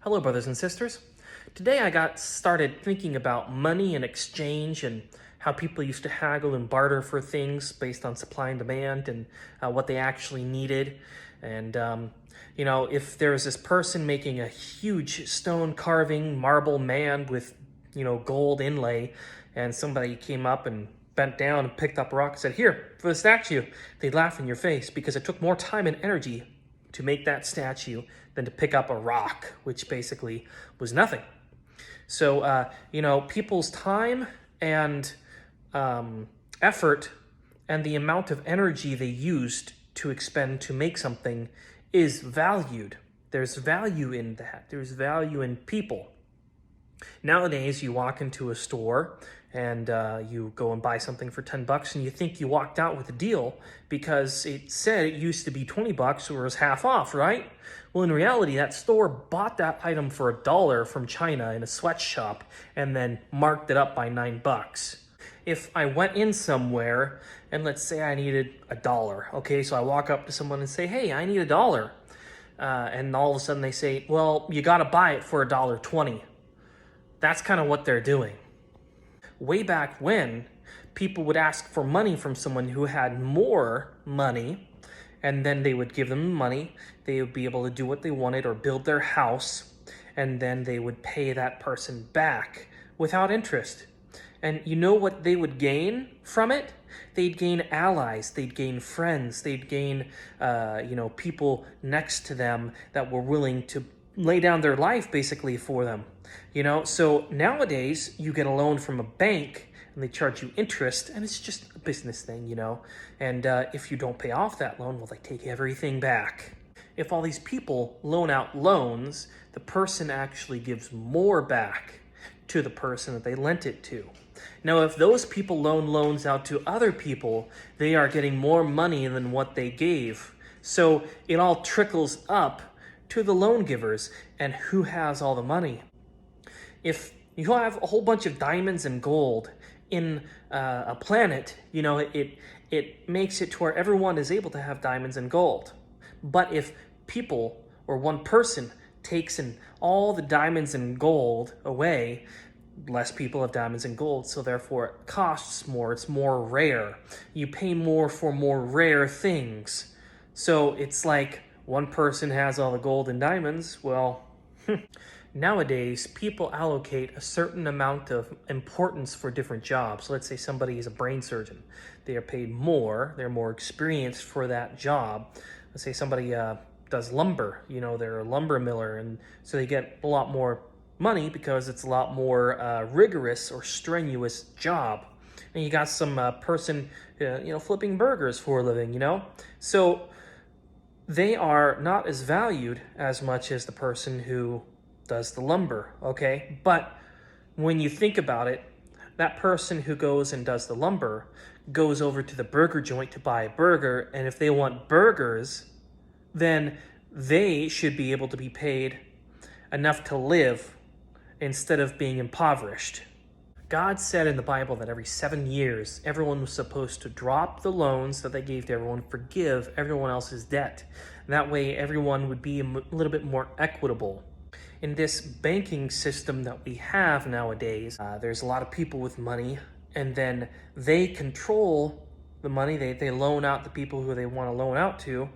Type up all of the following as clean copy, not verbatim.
Hello, brothers and sisters. Today I got started thinking about money and exchange and how people used to haggle and barter for things based on supply and demand and what they actually needed. And, if there was this person making a huge stone carving marble man with, gold inlay, and somebody came up and bent down and picked up a rock and said, "Here, for the statue," they'd laugh in your face because it took more time and energy to make that statue than to pick up a rock, which basically was nothing. So, people's time and effort and the amount of energy they used to expend to make something is valued. There's value in that. There's value in people. Nowadays, you walk into a store and you go and buy something for $10 and you think you walked out with a deal because it said it used to be $20 or was half off, right? Well, in reality, that store bought that item for $1 from China in a sweatshop and then marked it up by $9. If I went in somewhere and let's say I needed $1, okay, so I walk up to someone and say, "Hey, I need $1." And all of a sudden they say, "Well, you got to buy it for $1.20. That's kind of what they're doing. Way back when, people would ask for money from someone who had more money, and then they would give them money. They would be able to do what they wanted or build their house, and then they would pay that person back without interest. And you know what they would gain from it? They'd gain allies, they'd gain friends, they'd gain, people next to them that were willing to lay down their life basically for them. So nowadays you get a loan from a bank and they charge you interest, and it's just a business thing, and if you don't pay off that loan, well, they take everything back. If all these people loan out loans, the person actually gives more back to the person that they lent it to. Now, if those people loan loans out to other people, they are getting more money than what they gave. So it all trickles up to the loan givers, and who has all the money? If you have a whole bunch of diamonds and gold in a planet, it makes it to where everyone is able to have diamonds and gold. But if people or one person takes in all the diamonds and gold away, less people have diamonds and gold, so therefore it costs more, it's more rare. You pay more for more rare things. So it's like one person has all the gold and diamonds. Well, nowadays, people allocate a certain amount of importance for different jobs. So let's say somebody is a brain surgeon. They are paid more, they're more experienced for that job. Let's say somebody does lumber, they're a lumber miller, and so they get a lot more money because it's a lot more rigorous or strenuous job. And you got some person, flipping burgers for a living, So they are not as valued as much as the person who does the lumber, okay? But when you think about it, that person who goes and does the lumber goes over to the burger joint to buy a burger, and if they want burgers, then they should be able to be paid enough to live instead of being impoverished. God said in the Bible that every 7 years, everyone was supposed to drop the loans that they gave to everyone, forgive everyone else's debt. That way, everyone would be a little bit more equitable. In this banking system that we have nowadays, there's a lot of people with money, and then they control the money. They loan out the people who they want to loan out to,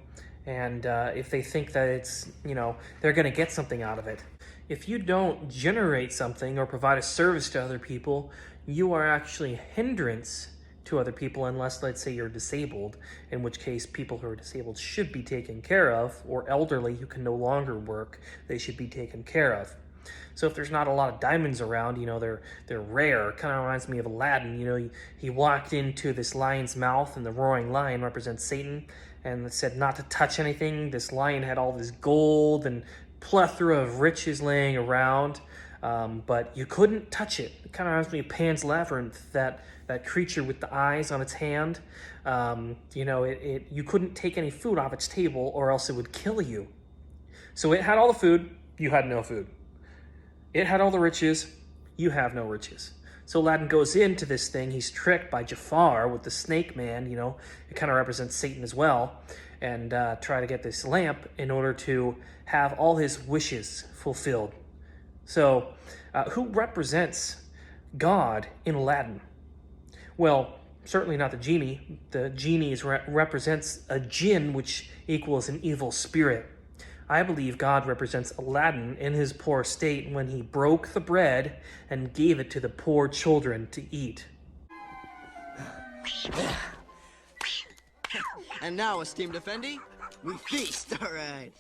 and if they think that it's, they're going to get something out of it. If you don't generate something or provide a service to other people, you are actually a hindrance to other people, unless, let's say, you're disabled, in which case people who are disabled should be taken care of, or elderly who can no longer work, they should be taken care of. So if there's not a lot of diamonds around, they're rare. It kind of reminds me of Aladdin. He walked into this lion's mouth, and the roaring lion represents Satan, and it said not to touch anything. This lion had all this gold and plethora of riches laying around, but you couldn't touch it. It kind of reminds me of Pan's Labyrinth, that creature with the eyes on its hand. You couldn't take any food off its table, or else it would kill you. So it had all the food, you had no food. It had all the riches, you have no riches. So Aladdin goes into this thing, he's tricked by Jafar with the snake man, it kind of represents Satan as well, and try to get this lamp in order to have all his wishes fulfilled. So, who represents God in Aladdin? Well, certainly not the genie. The genie represents a jinn, which equals an evil spirit. I believe God represents Aladdin in his poor state when he broke the bread and gave it to the poor children to eat. And now, esteemed Effendi, we feast, all right.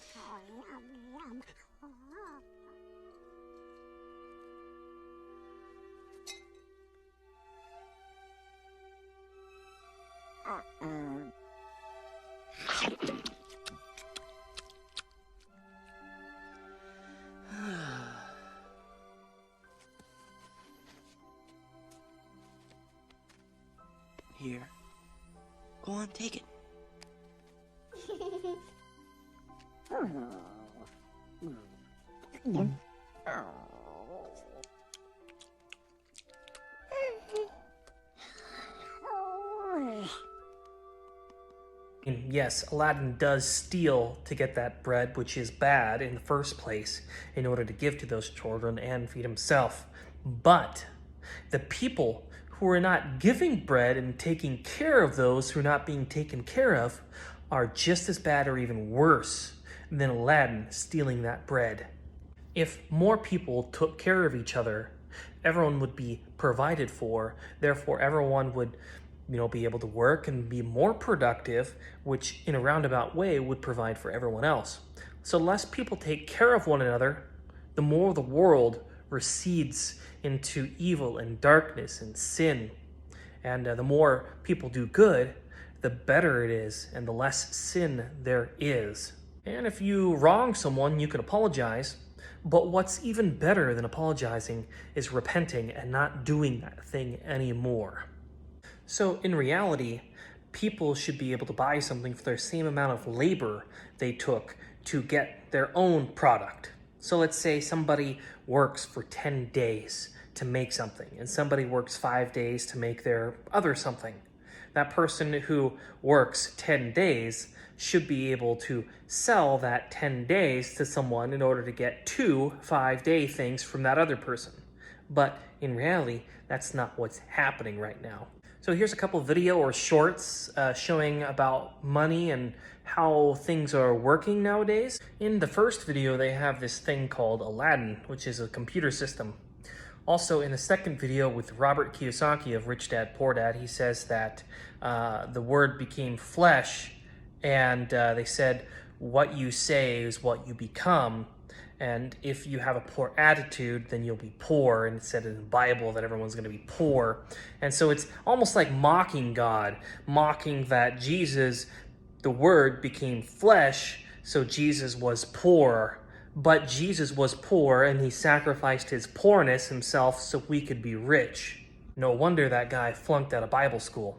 Here. Go on, take it. And yes, Aladdin does steal to get that bread, which is bad in the first place, in order to give to those children and feed himself. But the people who are not giving bread and taking care of those who are not being taken care of are just as bad or even worse than Aladdin stealing that bread. If more people took care of each other, everyone would be provided for. Therefore, everyone would be able to work and be more productive, which in a roundabout way would provide for everyone else. So less people take care of one another, the more the world recedes into evil and darkness and sin. And the more people do good, the better it is and the less sin there is. And if you wrong someone, you can apologize. But what's even better than apologizing is repenting and not doing that thing anymore. So in reality, people should be able to buy something for their same amount of labor they took to get their own product. So let's say somebody works for 10 days to make something, and somebody works 5 days to make their other something. That person who works 10 days should be able to sell that 10 days to someone in order to get 2 5-day things from that other person. But in reality, that's not what's happening right now. So here's a couple video or shorts showing about money and how things are working nowadays. In the first video, they have this thing called Aladdin, which is a computer system. Also, in the second video with Robert Kiyosaki of Rich Dad Poor Dad, he says that the word became flesh, and they said, what you say is what you become. And if you have a poor attitude, then you'll be poor. And it said in the Bible that everyone's going to be poor. And so it's almost like mocking God, mocking that Jesus, the Word, became flesh, so Jesus was poor. But Jesus was poor, and he sacrificed his poorness himself so we could be rich. No wonder that guy flunked out of Bible school.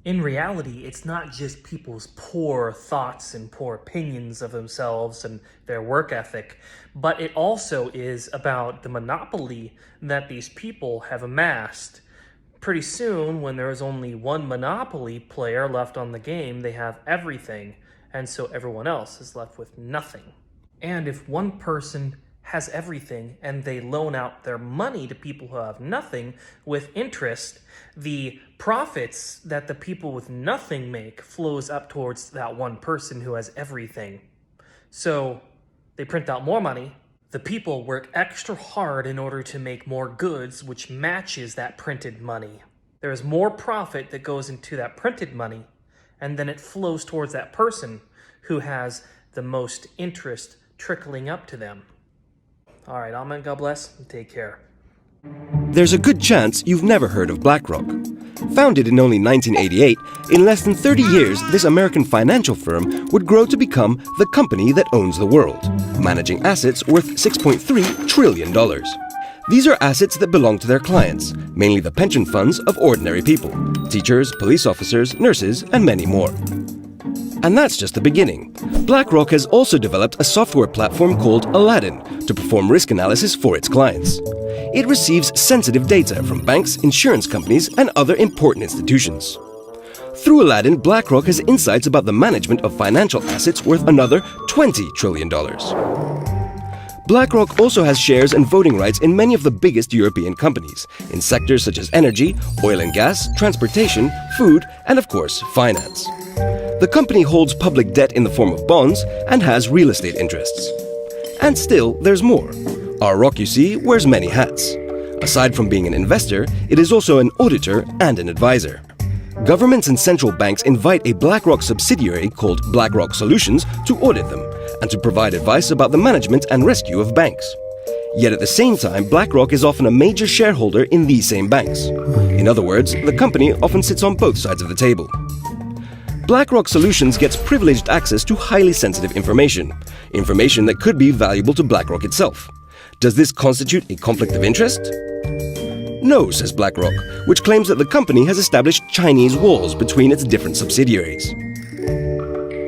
In reality, it's not just people's poor thoughts and poor opinions of themselves and their work ethic, but it also is about the monopoly that these people have amassed. Pretty soon, when there is only one monopoly player left on the game, they have everything, and so everyone else is left with nothing. And if one person has everything and they loan out their money to people who have nothing with interest, the profits that the people with nothing make flows up towards that one person who has everything. So they print out more money. The people work extra hard in order to make more goods, which matches that printed money. There is more profit that goes into that printed money, and then it flows towards that person who has the most interest trickling up to them. All right, amen, God bless, and take care. There's a good chance you've never heard of BlackRock. Founded in only 1988, in less than 30 years, this American financial firm would grow to become the company that owns the world, managing assets worth $6.3 trillion. These are assets that belong to their clients, mainly the pension funds of ordinary people, teachers, police officers, nurses, and many more. And that's just the beginning. BlackRock has also developed a software platform called Aladdin to perform risk analysis for its clients. It receives sensitive data from banks, insurance companies, and other important institutions. Through Aladdin, BlackRock has insights about the management of financial assets worth another $20 trillion. BlackRock also has shares and voting rights in many of the biggest European companies, in sectors such as energy, oil and gas, transportation, food, and of course, finance. The company holds public debt in the form of bonds and has real estate interests. And still, there's more. Our Rock, you see, wears many hats. Aside from being an investor, it is also an auditor and an advisor. Governments and central banks invite a BlackRock subsidiary called BlackRock Solutions to audit them and to provide advice about the management and rescue of banks. Yet at the same time, BlackRock is often a major shareholder in these same banks. In other words, the company often sits on both sides of the table. BlackRock Solutions gets privileged access to highly sensitive information that could be valuable to BlackRock itself. Does this constitute a conflict of interest? No, says BlackRock, which claims that the company has established Chinese walls between its different subsidiaries.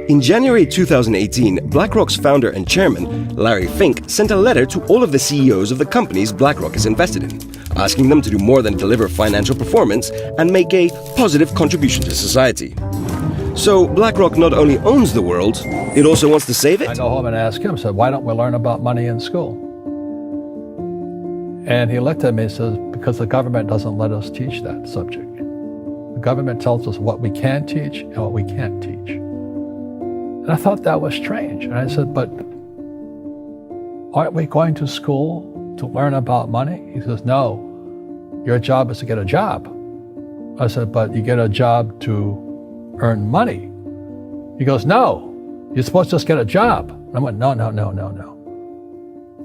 In January 2018, BlackRock's founder and chairman, Larry Fink, sent a letter to all of the CEOs of the companies BlackRock is invested in, asking them to do more than deliver financial performance and make a positive contribution to society. So BlackRock not only owns the world, it also wants to save it? I go home and ask him, said, why don't we learn about money in school? And he looked at me and says, because the government doesn't let us teach that subject. The government tells us what we can teach and what we can't teach. And I thought that was strange. And I said, but aren't we going to school to learn about money? He says, no, your job is to get a job. I said, but you get a job to earn money. He goes, no, you're supposed to just get a job. And I went, no.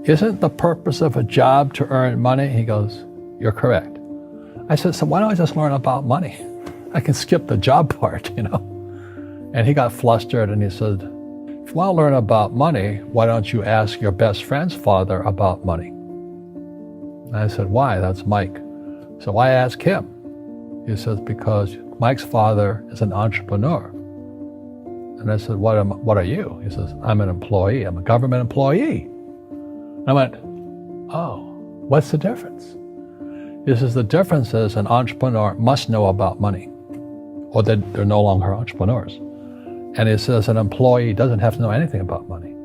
Isn't the purpose of a job to earn money? He goes, you're correct. I said, so why don't I just learn about money? I can skip the job part, And he got flustered and he said, if you want to learn about money, why don't you ask your best friend's father about money? And I said, why? That's Mike. So why ask him? He says, because Mike's father is an entrepreneur. And I said, what are you? He says, I'm an employee. I'm a government employee. And I went, oh, what's the difference? He says, the difference is an entrepreneur must know about money, or they're no longer entrepreneurs. And he says an employee doesn't have to know anything about money,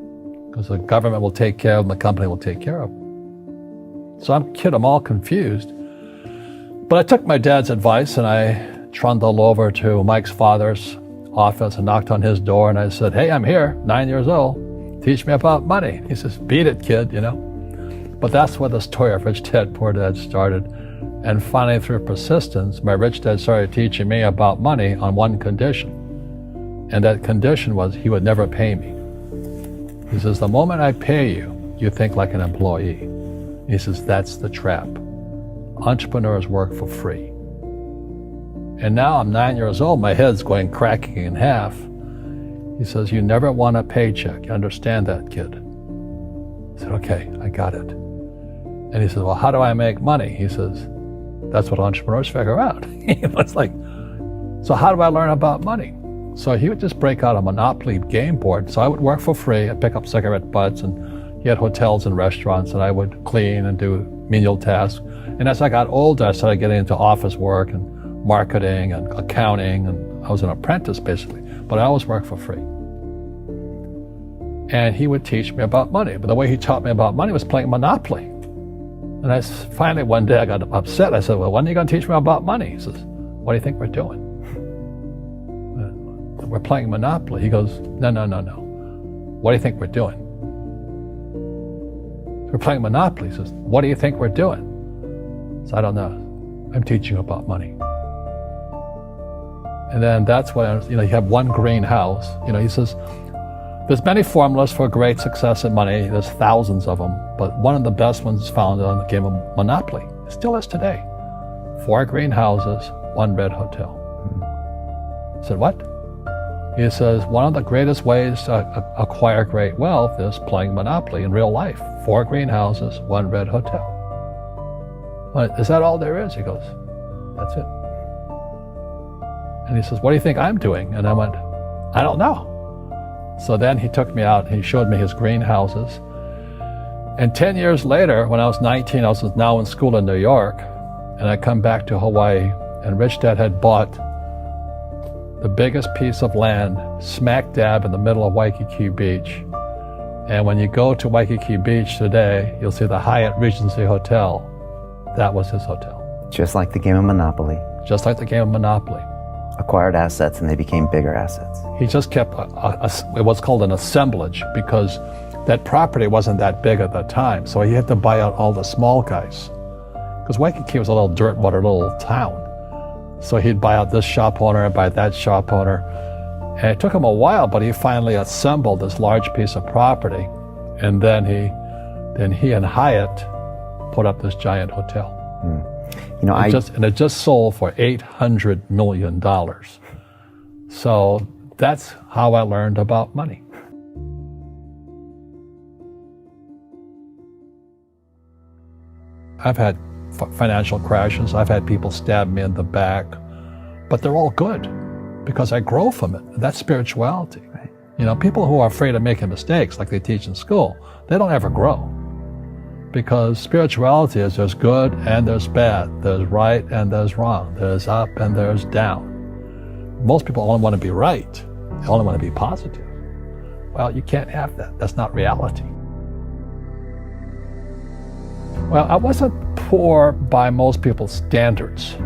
because the government will take care of them, the company will take care of them. So I'm all confused. But I took my dad's advice and I trundled over to Mike's father's office and knocked on his door and I said, hey, I'm here, 9 years old. Teach me about money. He says, beat it, kid, But that's where the story of Rich Dad, Poor Dad started. And finally, through persistence, my rich dad started teaching me about money on one condition. And that condition was he would never pay me. He says, the moment I pay you, you think like an employee. He says, that's the trap. Entrepreneurs work for free. And now I'm 9 years old, my head's cracking in half. He says, you never want a paycheck. You understand that, kid? I said, okay, I got it. And he says, well, how do I make money? He says, that's what entrepreneurs figure out. He was like, so how do I learn about money? So he would just break out a Monopoly game board. So I would work for free. I'd pick up cigarette butts, and he had hotels and restaurants, and I would clean and do menial tasks. And as I got older, I started getting into office work and marketing and accounting, and I was an apprentice basically, but I always worked for free. And he would teach me about money, but the way he taught me about money was playing Monopoly. And finally one day I got upset. I said, well, when are you going to teach me about money? He says, what do you think we're doing? We're playing Monopoly. He goes, no. What do you think we're doing? We're playing Monopoly. He says, what do you think we're doing? So I don't know. I'm teaching you about money. And then that's when, you have one greenhouse. He says, there's many formulas for great success in money. There's thousands of them. But one of the best ones is found on the game of Monopoly. It still is today. 4 greenhouses, 1 red hotel. I said, what? He says, one of the greatest ways to acquire great wealth is playing Monopoly in real life. 4 greenhouses, 1 red hotel. Is that all there is? He goes, that's it. And he says, what do you think I'm doing? And I went, I don't know. So then he took me out and he showed me his greenhouses. And 10 years later, when I was 19, I was now in school in New York, and I come back to Hawaii, and Rich Dad had bought the biggest piece of land smack dab in the middle of Waikiki Beach. And when you go to Waikiki Beach today, you'll see the Hyatt Regency Hotel. That was his hotel. Just like the game of Monopoly. Just like the game of Monopoly. Acquired assets and they became bigger assets. He just kept what's called an assemblage, because that property wasn't that big at the time. So he had to buy out all the small guys. Because Waikiki was a little dirt water little town. So he'd buy out this shop owner and buy that shop owner. And it took him a while, but he finally assembled this large piece of property. And then he and Hyatt put up this giant hotel. You know, It just sold for $800 million. So that's how I learned about money. I've had financial crashes. I've had people stab me in the back, but they're all good because I grow from it. That's spirituality. Right. You know, people who are afraid of making mistakes, like they teach in school, they don't ever grow. Because spirituality is there's good and there's bad, there's right and there's wrong, there's up and there's down. Most people only want to be right. They only want to be positive. Well, you can't have that. That's not reality. Well, I wasn't poor by most people's standards,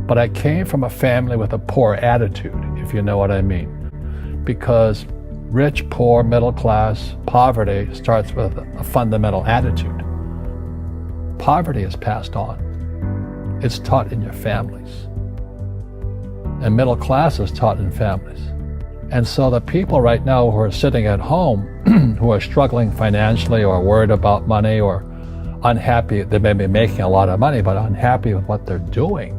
but I came from a family with a poor attitude, if you know what I mean. Because rich, poor, middle class, poverty starts with a fundamental attitude. Poverty is passed on. It's taught in your families. And middle class is taught in families. And so the people right now who are sitting at home, who are struggling financially or worried about money or unhappy, they may be making a lot of money, but unhappy with what they're doing,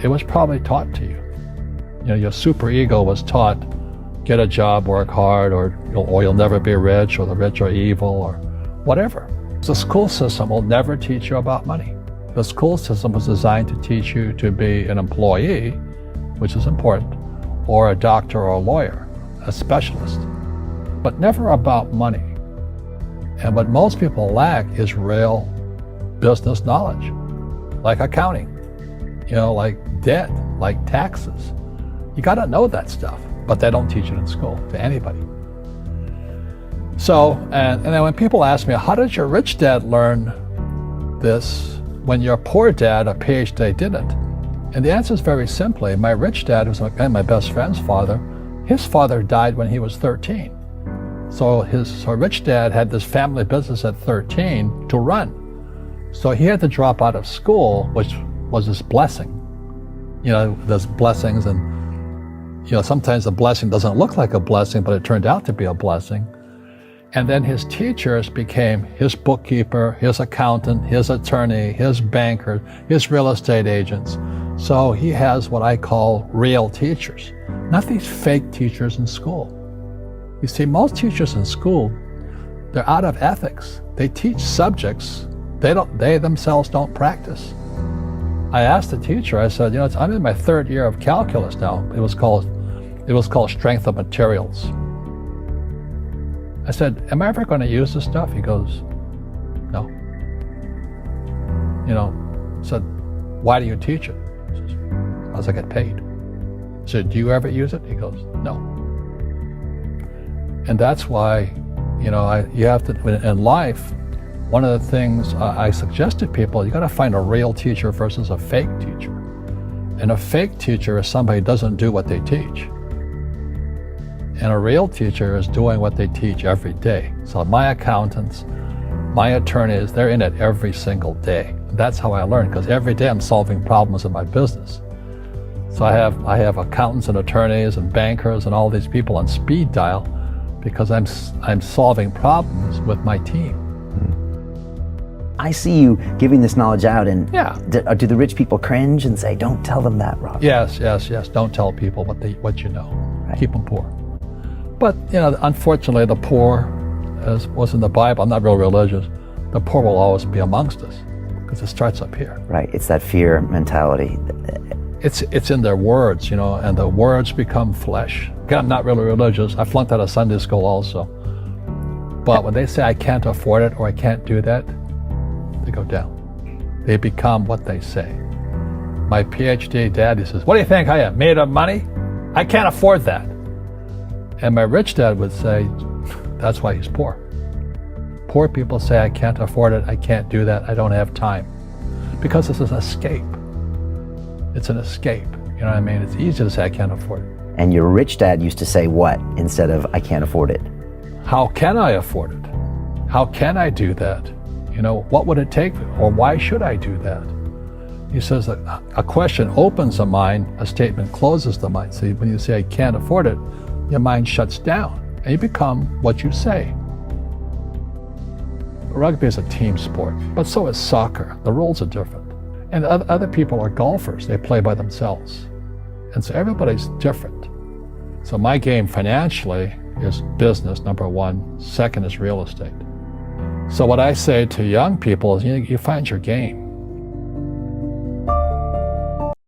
it was probably taught to you. You know, your superego was taught, get a job, work hard, or you'll never be rich, or the rich are evil, or whatever. The school system will never teach you about money. The school system was designed to teach you to be an employee, which is important, or a doctor or a lawyer, a specialist, but never about money. And what most people lack is real business knowledge, like accounting, you know, like debt, like taxes. You got to know that stuff, but they don't teach it in school to anybody. So, and then when people ask me, how did your rich dad learn this when your poor dad, a PhD, didn't? And the answer is very simply, my rich dad, who's my best friend's father, his father died when he was 13. So his rich dad had this family business at 13 to run. So he had to drop out of school, which was his blessing. You know, there's blessings, and you know, sometimes the blessing doesn't look like a blessing, but it turned out to be a blessing. And then his teachers became his bookkeeper, his accountant, his attorney, his banker, his real estate agents. So he has what I call real teachers, not these fake teachers in school. You see, most teachers in school, they're out of ethics. They teach subjects they themselves don't practice. I asked the teacher, I said, you know, I'm in my third year of calculus now. It was called strength of materials. I said, am I ever going to use this stuff? He goes, no. You know, I said, why do you teach it? He says, because I get paid. I said, do you ever use it? He goes, no. And that's why, you know, you have to, in life, one of the things I suggest to people, you got to find a real teacher versus a fake teacher. And a fake teacher is somebody who doesn't do what they teach. And a real teacher is doing what they teach every day. So my accountants, my attorneys, they're in it every single day. That's how I learn, because every day I'm solving problems in my business. So I have accountants and attorneys and bankers and all these people on speed dial because I'm solving problems with my team. I see you giving this knowledge out, and Yeah. do the rich people cringe and say, don't tell them that, Rob? Yes. Don't tell people what you know. Right. Keep them poor. But, you know, unfortunately, the poor, as was in the Bible, I'm not real religious, the poor will always be amongst us because it starts up here. Right, it's that fear mentality. It's in their words, you know, and the words become flesh. Again, I'm not really religious. I flunked out of Sunday school also. But when they say I can't afford it or I can't do that, they go down. They become what they say. My PhD dad, he says, what do you think I am, made of money? I can't afford that. And my rich dad would say, that's why he's poor. Poor people say, I can't afford it, I can't do that, I don't have time. Because it's an escape. It's an escape. You know what I mean? It's easy to say, I can't afford it. And your rich dad used to say what instead of, I can't afford it? How can I afford it? How can I do that? You know, what would it take? Or why should I do that? He says a question opens the mind, a statement closes the mind. See, when you say, I can't afford it, your mind shuts down and you become what you say. Rugby is a team sport, but so is soccer. The rules are different. And other people are golfers. They play by themselves. And so everybody's different. So my game financially is business, number one. Second is real estate. So what I say to young people is, you find your game.